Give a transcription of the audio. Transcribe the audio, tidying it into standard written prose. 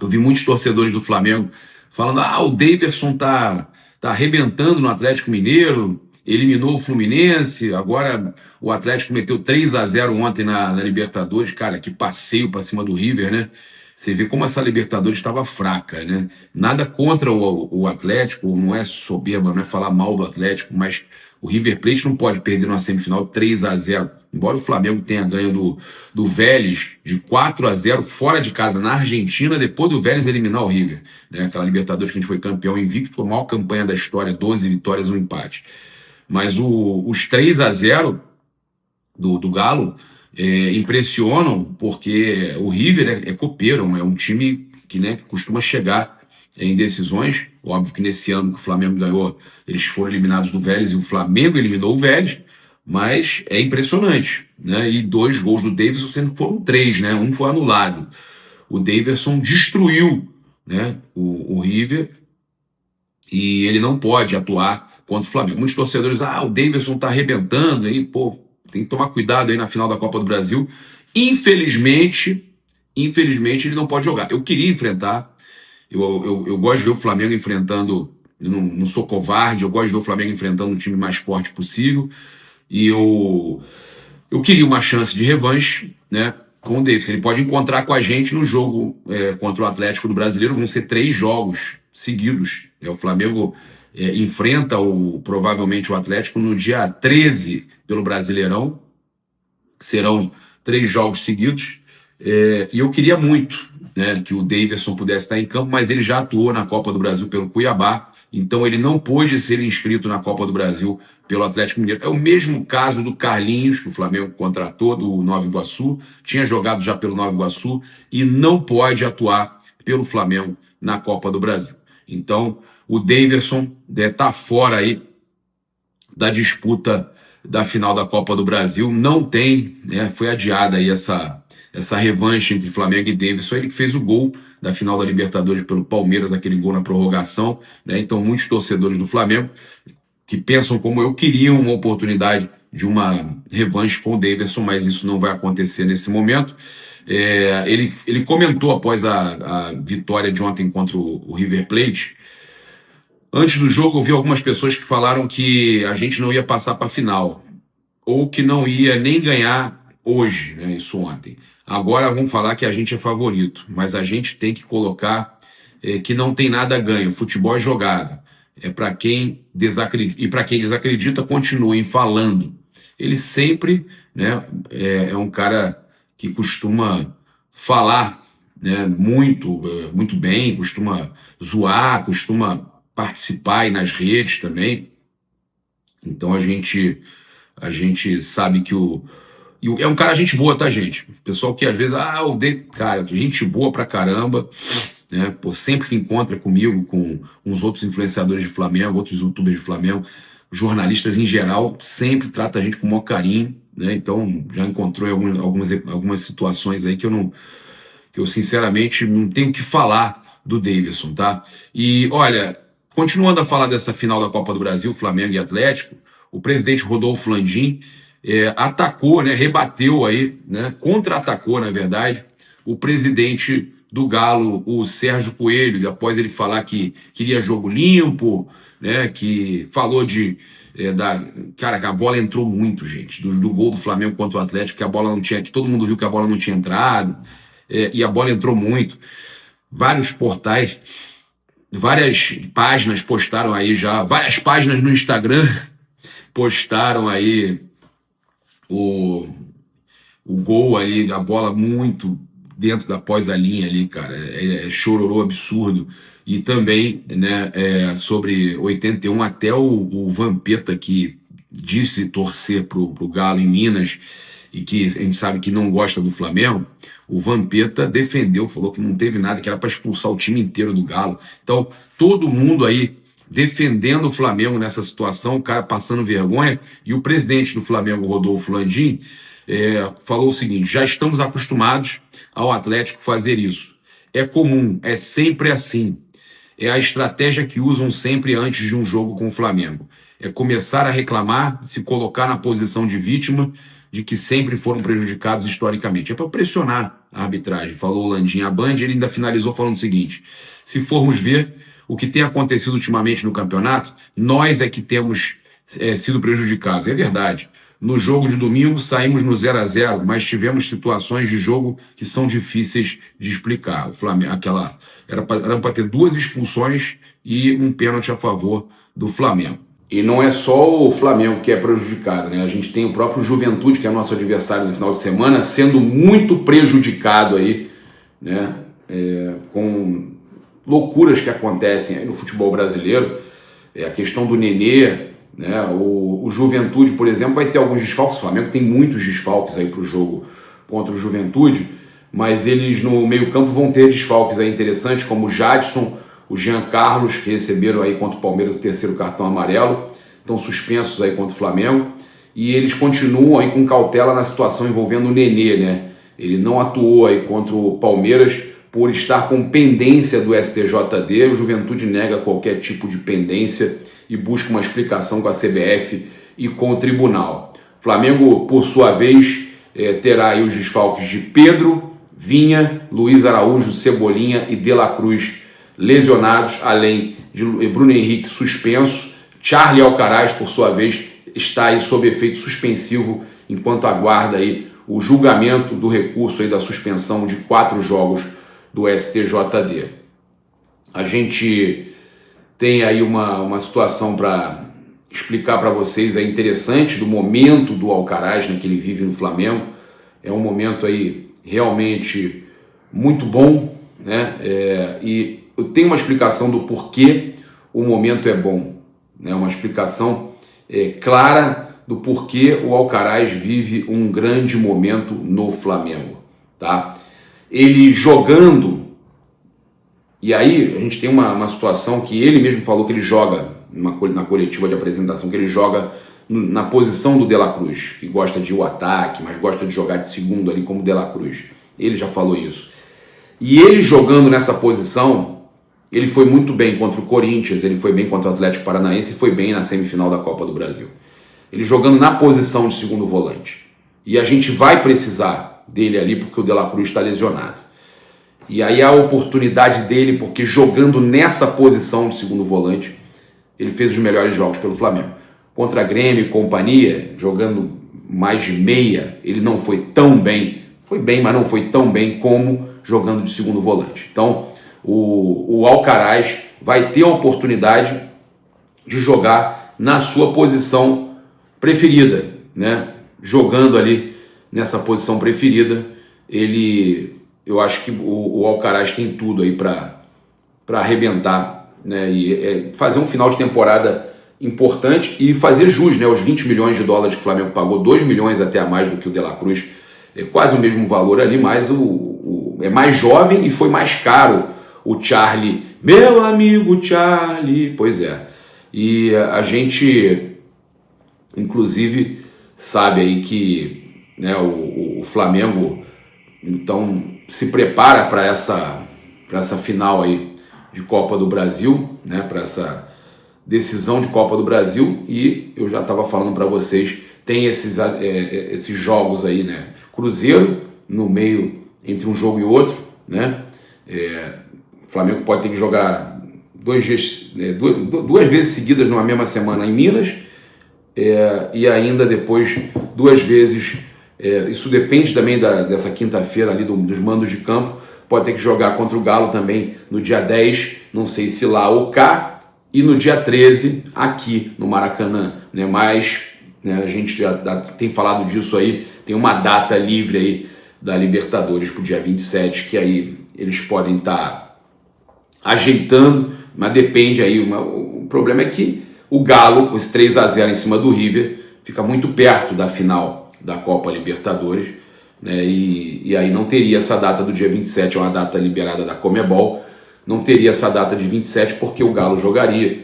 Eu vi muitos torcedores do Flamengo falando: o Daverson tá arrebentando no Atlético Mineiro, eliminou o Fluminense, agora o Atlético meteu 3-0 ontem na Libertadores. Cara, que passeio para cima do River, né? Você vê como essa Libertadores estava fraca, né? Nada contra o Atlético, não é soberba, não é falar mal do Atlético, mas o River Plate não pode perder numa semifinal 3-0. Embora o Flamengo tenha ganho do Vélez de 4-0 fora de casa na Argentina, depois do Vélez eliminar o River, né? Aquela Libertadores que a gente foi campeão invicto, a maior campanha da história, 12 vitórias, um empate. Mas os 3-0 do Galo impressionam, porque o River é copeiro, é um time que, né, costuma chegar em decisões. Óbvio que nesse ano que o Flamengo ganhou, eles foram eliminados do Vélez e o Flamengo eliminou o Vélez, mas é impressionante, né? E 2 gols do Davidson, sendo que foram 3, né? Um foi anulado. O Davidson destruiu, né, o River, e ele não pode atuar contra o Flamengo. Muitos torcedores, o Davidson tá arrebentando aí, pô, tem que tomar cuidado aí na final da Copa do Brasil. Infelizmente, ele não pode jogar. Eu queria enfrentar, eu gosto de ver o Flamengo enfrentando, eu não sou covarde, eu gosto de ver o Flamengo enfrentando o time mais forte possível, e eu queria uma chance de revanche, né, com o Davidson. Ele pode encontrar com a gente no jogo contra o Atlético do Brasileiro, vão ser 3 jogos seguidos. O Flamengo enfrenta provavelmente o Atlético no dia 13 pelo Brasileirão. Serão 3 jogos seguidos. E eu queria muito, né, que o Davidson pudesse estar em campo, mas ele já atuou na Copa do Brasil pelo Cuiabá, então ele não pôde ser inscrito na Copa do Brasil pelo Atlético Mineiro. É o mesmo caso do Carlinhos, que o Flamengo contratou, do Nova Iguaçu, tinha jogado já pelo Nova Iguaçu e não pode atuar pelo Flamengo na Copa do Brasil. Então, o Daverson está fora aí da disputa da final da Copa do Brasil. Não tem, né? Foi adiada aí essa revanche entre Flamengo e Daverson. Ele que fez o gol da final da Libertadores pelo Palmeiras, aquele gol na prorrogação, né? Então, muitos torcedores do Flamengo que pensam como eu queriam uma oportunidade de uma revanche com o Daverson, mas isso não vai acontecer nesse momento. Ele comentou após a vitória de ontem contra o River Plate. Antes do jogo, eu vi algumas pessoas que falaram que a gente não ia passar para a final, ou que não ia nem ganhar hoje, né? Isso ontem. Agora vão falar que a gente é favorito, mas a gente tem que colocar que não tem nada a ganho. Futebol é jogado. É para quem desacredita, e para quem desacredita, continuem falando. Ele sempre, né, é um cara que costuma falar, né, muito bem, costuma zoar, costuma participar aí nas redes também. Então a gente sabe que é um cara gente boa, tá, gente? Pessoal que às vezes, cara, gente boa pra caramba, né? Pô, sempre que encontra comigo, com uns outros influenciadores de Flamengo, outros youtubers de Flamengo, jornalistas em geral, sempre trata a gente com o maior carinho, né? Então já encontrou em algumas situações aí que eu sinceramente não tenho o que falar do Davidson, tá? E olha, continuando a falar dessa final da Copa do Brasil, Flamengo e Atlético, o presidente Rodolfo Landim atacou, né, rebateu aí, né, contra-atacou, na verdade, o presidente do Galo, o Sérgio Coelho, após ele falar que queria jogo limpo, né, que falou cara, que a bola entrou muito, gente, do gol do Flamengo contra o Atlético, que a bola não tinha, que todo mundo viu que a bola não tinha entrado, e a bola entrou muito. Vários portais, várias páginas postaram aí já, várias páginas no Instagram postaram aí o gol ali, a bola muito dentro da pós a linha ali, cara, chororô absurdo. E também, né, sobre 81, até o Vampeta, que disse torcer pro Galo em Minas, e que a gente sabe que não gosta do Flamengo, o Vampeta defendeu, falou que não teve nada, que era para expulsar o time inteiro do Galo. Então, todo mundo aí defendendo o Flamengo nessa situação, o cara passando vergonha, e o presidente do Flamengo, Rodolfo Landim, falou o seguinte: já estamos acostumados ao Atlético fazer isso. É comum, é sempre assim. É a estratégia que usam sempre antes de um jogo com o Flamengo. É começar a reclamar, se colocar na posição de vítima, de que sempre foram prejudicados historicamente. É para pressionar a arbitragem, falou o Landim. A Band, ele ainda finalizou falando o seguinte: se formos ver o que tem acontecido ultimamente no campeonato, nós é que temos sido prejudicados. É verdade. No jogo de domingo saímos no 0-0, mas tivemos situações de jogo que são difíceis de explicar. O Flamengo, era para ter 2 expulsões e um pênalti a favor do Flamengo. E não é só o Flamengo que é prejudicado, né? A gente tem o próprio Juventude, que é nosso adversário no final de semana, sendo muito prejudicado aí, né? Com loucuras que acontecem aí no futebol brasileiro. A questão do Nenê, né? O Juventude, por exemplo, vai ter alguns desfalques. O Flamengo tem muitos desfalques aí para o jogo contra o Juventude, mas eles no meio-campo vão ter desfalques aí interessantes, como o Jadson, o Jean Carlos, que receberam aí contra o Palmeiras o 3º cartão amarelo, estão suspensos aí contra o Flamengo, e eles continuam aí com cautela na situação envolvendo o Nenê, né? Ele não atuou aí contra o Palmeiras por estar com pendência do STJD. O Juventude nega qualquer tipo de pendência e busca uma explicação com a CBF e com o tribunal. O Flamengo, por sua vez, terá aí os desfalques de Pedro, Vinha, Luiz Araújo, Cebolinha e De La Cruz lesionados, além de Bruno Henrique suspenso. Charlie Alcaraz, por sua vez, está aí sob efeito suspensivo enquanto aguarda aí o julgamento do recurso aí da suspensão de 4 jogos do STJD. A gente tem aí uma situação para explicar para vocês aí interessante do momento do Alcaraz, né, que ele vive no Flamengo. É um momento aí realmente muito bom, né? E eu tenho uma explicação do porquê o momento é bom, né? Uma explicação clara do porquê o Alcaraz vive um grande momento no Flamengo, tá? Ele jogando, e aí a gente tem uma situação que ele mesmo falou que ele joga na coletiva de apresentação, que ele joga na posição do De La Cruz, que gosta de ir ao ataque, mas gosta de jogar de segundo ali como De La Cruz. Ele já falou isso. E ele jogando nessa posição, ele foi muito bem contra o Corinthians, ele foi bem contra o Atlético Paranaense e foi bem na semifinal da Copa do Brasil. Ele jogando na posição de segundo volante. E a gente vai precisar dele ali porque o De La Cruz está lesionado. E aí a oportunidade dele, porque jogando nessa posição de segundo volante, ele fez os melhores jogos pelo Flamengo. Contra Grêmio e companhia, jogando mais de meia, ele não foi tão bem. Foi bem, mas não foi tão bem como jogando de segundo volante. Então, o Alcaraz vai ter a oportunidade de jogar na sua posição preferida, né? Jogando ali nessa posição preferida, eu acho que o Alcaraz tem tudo aí para arrebentar, né? E fazer um final de temporada importante e fazer jus, né? Os 20 milhões de dólares que o Flamengo pagou, 2 milhões até a mais do que o De La Cruz, é quase o mesmo valor ali, mas é mais jovem e foi mais caro o Charlie, meu amigo Charlie, pois é. E a gente, inclusive, sabe aí que, né, o Flamengo, então, se prepara para essa final aí de Copa do Brasil, né, para essa decisão de Copa do Brasil, e eu já estava falando para vocês, tem esses jogos aí, né, Cruzeiro no meio entre um jogo e outro, né, o Flamengo pode ter que jogar duas vezes seguidas numa mesma semana em Minas, e ainda depois 2 vezes, isso depende também dessa quinta-feira ali dos mandos de campo, pode ter que jogar contra o Galo também no dia 10, não sei se lá ou cá, e no dia 13 aqui no Maracanã, né? Mas, né, a gente já tem falado disso aí, tem uma data livre aí da Libertadores para o dia 27, que aí eles podem estar ajeitando, mas depende aí, o problema é que o Galo, com esse 3-0 em cima do River, fica muito perto da final da Copa Libertadores, né? E aí não teria essa data do dia 27, é uma data liberada da Conmebol, não teria essa data de 27 porque o Galo jogaria